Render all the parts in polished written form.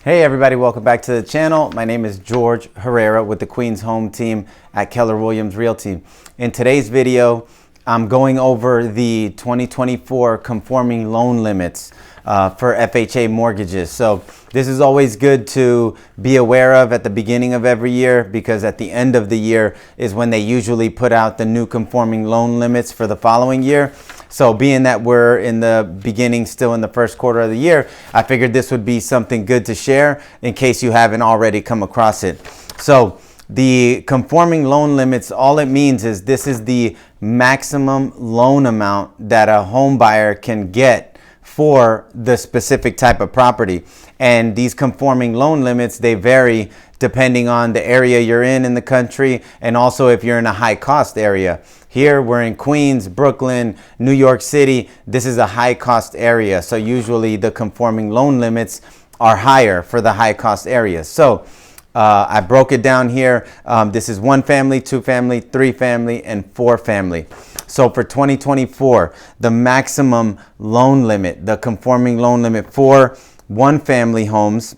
Hey everybody, welcome back to the channel. My name is George Herrera with the Queens Home Team at Keller Williams Realty. In today's video, I'm going over the 2024 conforming loan limits for FHA mortgages. So this is always good to be aware of at the beginning of every year, because at the end of the year is when they usually put out the new conforming loan limits for the following year. So being that we're in the beginning, still in the first quarter of the year, I figured this would be something good to share in case you haven't already come across it. So the conforming loan limits, all it means is this is the maximum loan amount that a home buyer can get for the specific type of property. And these conforming loan limits, they vary depending on the area you're in the country, and also if you're in a high cost area. Here we're in Queens, Brooklyn, New York City. This is a high cost area. So usually the conforming loan limits are higher for the high cost areas. So I broke it down here. This is 1 family, 2 family, 3 family, and 4 family. So for 2024, the maximum loan limit, the conforming loan limit for 1 family homes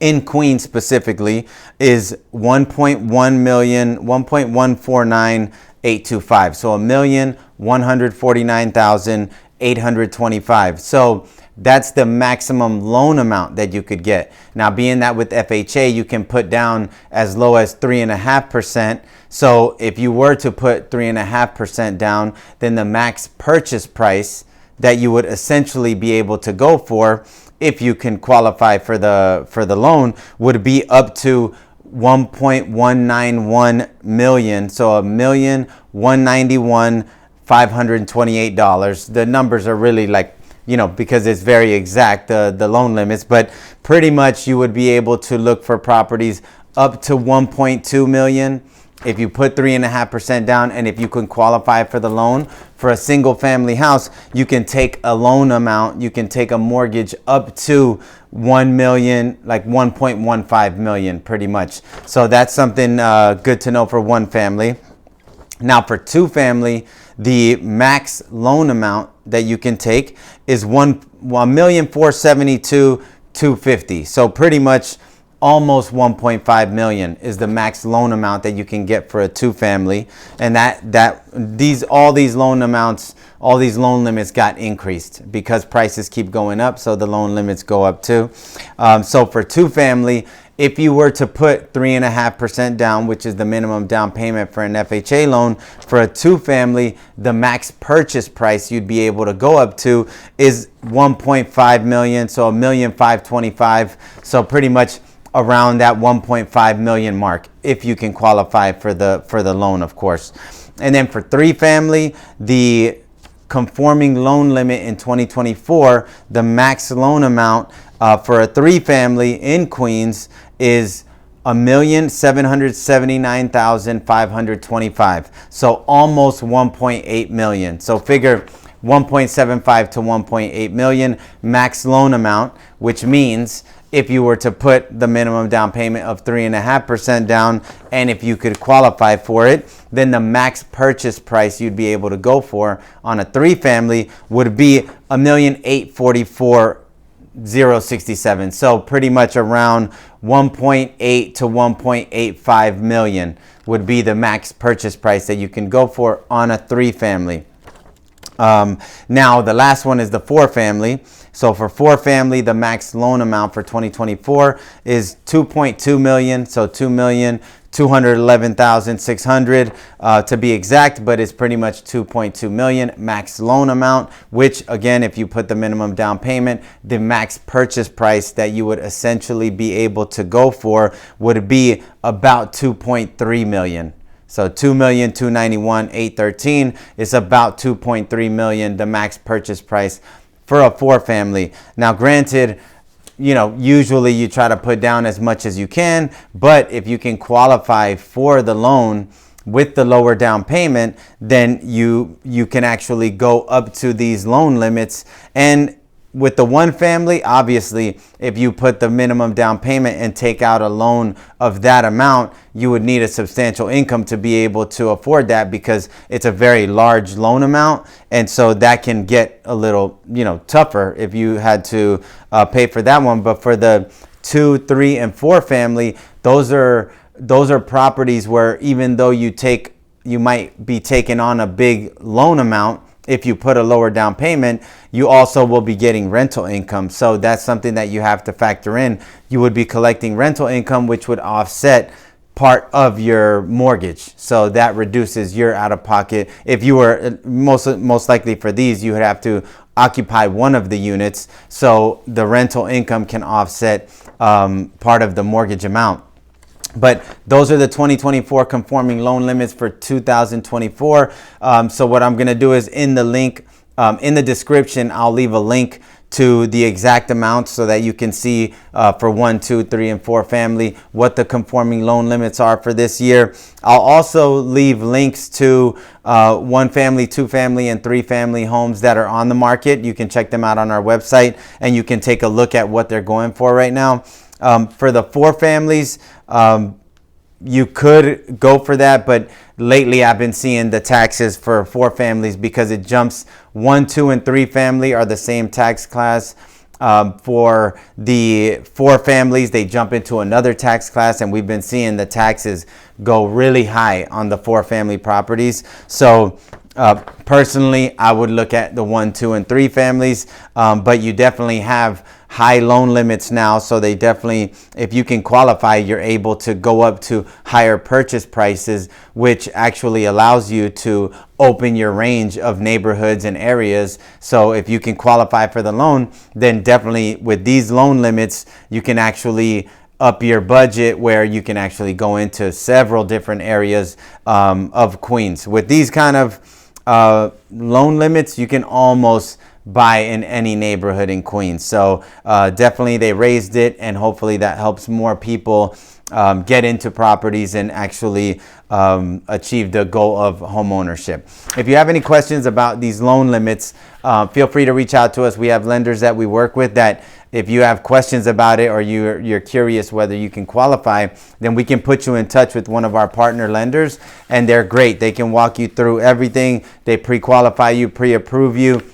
in Queens specifically is 1.1 million, 1.149825. So $1,149,825. So that's the maximum loan amount that you could get. Now, being that with FHA, you can put down as low as 3.5%. So if you were to put 3.5% down, then the max purchase price that you would essentially be able to go for, if you can qualify for the loan, would be up to 1.191 million. So $1,191,528. The numbers are really like, because it's very exact, the loan limits, but pretty much you would be able to look for properties up to 1.2 million if you put 3.5% down, and if you can qualify for the loan for a single family house, you can take a loan amount, you can take a mortgage up to 1 million, like 1.15 million pretty much. So that's something good to know for 1 family. Now for 2 family, the max loan amount that you can take is 1,472,250. So pretty much almost 1.5 million is the max loan amount that you can get for a 2 family. And all these loan limits got increased because prices keep going up, so the loan limits go up too. So for 2 family, if you were to put 3.5% down, which is the minimum down payment for an FHA loan, for a 2 family, the max purchase price you'd be able to go up to is 1.5 million, so $1,525,000. So pretty much around that 1.5 million mark, if you can qualify for the loan, of course. And then for 3 family, the conforming loan limit in 2024, the max loan amount for a 3 family in Queens is $1,779,525. So almost 1.8 million. So figure 1.75 to 1.8 million max loan amount, which means if you were to put the minimum down payment of 3.5% down, and if you could qualify for it, then the max purchase price you'd be able to go for on a 3 family would be $1,844,067. So pretty much around 1.8 to 1.85 million would be the max purchase price that you can go for on a 3 family. Now the last one is the 4 family. So for 4 family, the max loan amount for 2024 is 2.2 million. So 2,211,600 to be exact, but it's pretty much 2.2 million max loan amount, which again, if you put the minimum down payment, the max purchase price that you would essentially be able to go for would be about 2.3 million. So 2,291,813 is about 2.3 million, the max purchase price for a 4 family. Now granted, usually you try to put down as much as you can, but if you can qualify for the loan with the lower down payment, then you can actually go up to these loan limits. And with the 1 family, obviously, if you put the minimum down payment and take out a loan of that amount, you would need a substantial income to be able to afford that, because it's a very large loan amount. And so that can get a little, tougher if you had to pay for that one. But for the 2, 3, and 4 family, those are properties where even though you might be taking on a big loan amount, if you put a lower down payment, you also will be getting rental income. So that's something that you have to factor in. You would be collecting rental income, which would offset part of your mortgage. So that reduces your out of pocket. If you were most likely for these, you would have to occupy one of the units. So the rental income can offset part of the mortgage amount. But those are the 2024 conforming loan limits for 2024. So what I'm going to do is in the link, in the description, I'll leave a link to the exact amount so that you can see for 1, 2, 3, and 4 family what the conforming loan limits are for this year. I'll also leave links to 1 family, 2 family, and 3 family homes that are on the market. You can check them out on our website and you can take a look at what they're going for right now. For the 4 families, you could go for that, but lately I've been seeing the taxes for 4 families because it jumps 1, 2, and 3 family are the same tax class. For the 4 families, they jump into another tax class, and we've been seeing the taxes go really high on the 4 family properties. So personally, I would look at the 1, 2, and 3 families, but you definitely have high loan limits now, so they definitely, if you can qualify, you're able to go up to higher purchase prices, which actually allows you to open your range of neighborhoods and areas. So if you can qualify for the loan, then definitely with these loan limits, you can actually up your budget where you can actually go into several different areas of Queens. With these kind of loan limits, you can almost buy in any neighborhood in Queens. So definitely they raised it, and hopefully that helps more people get into properties and actually achieve the goal of home ownership. If you have any questions about these loan limits, feel free to reach out to us. We have lenders that we work with that if you have questions about it or you're curious whether you can qualify, then we can put you in touch with one of our partner lenders, and they're great. They can walk you through everything. They pre-qualify you, pre-approve you.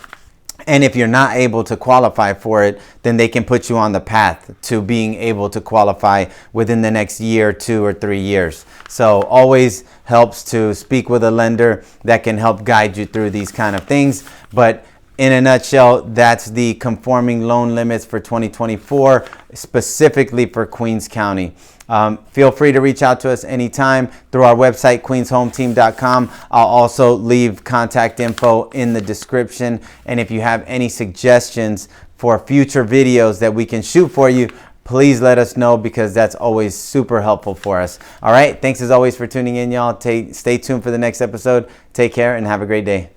And if you're not able to qualify for it, then they can put you on the path to being able to qualify within the next year, 2 or 3 years. So always helps to speak with a lender that can help guide you through these kind of things. But in a nutshell, that's the conforming loan limits for 2024, specifically for Queens County. Feel free to reach out to us anytime through our website, queenshometeam.com. I'll also leave contact info in the description. And if you have any suggestions for future videos that we can shoot for you, please let us know, because that's always super helpful for us. All right. Thanks as always for tuning in, y'all. Stay tuned for the next episode. Take care and have a great day.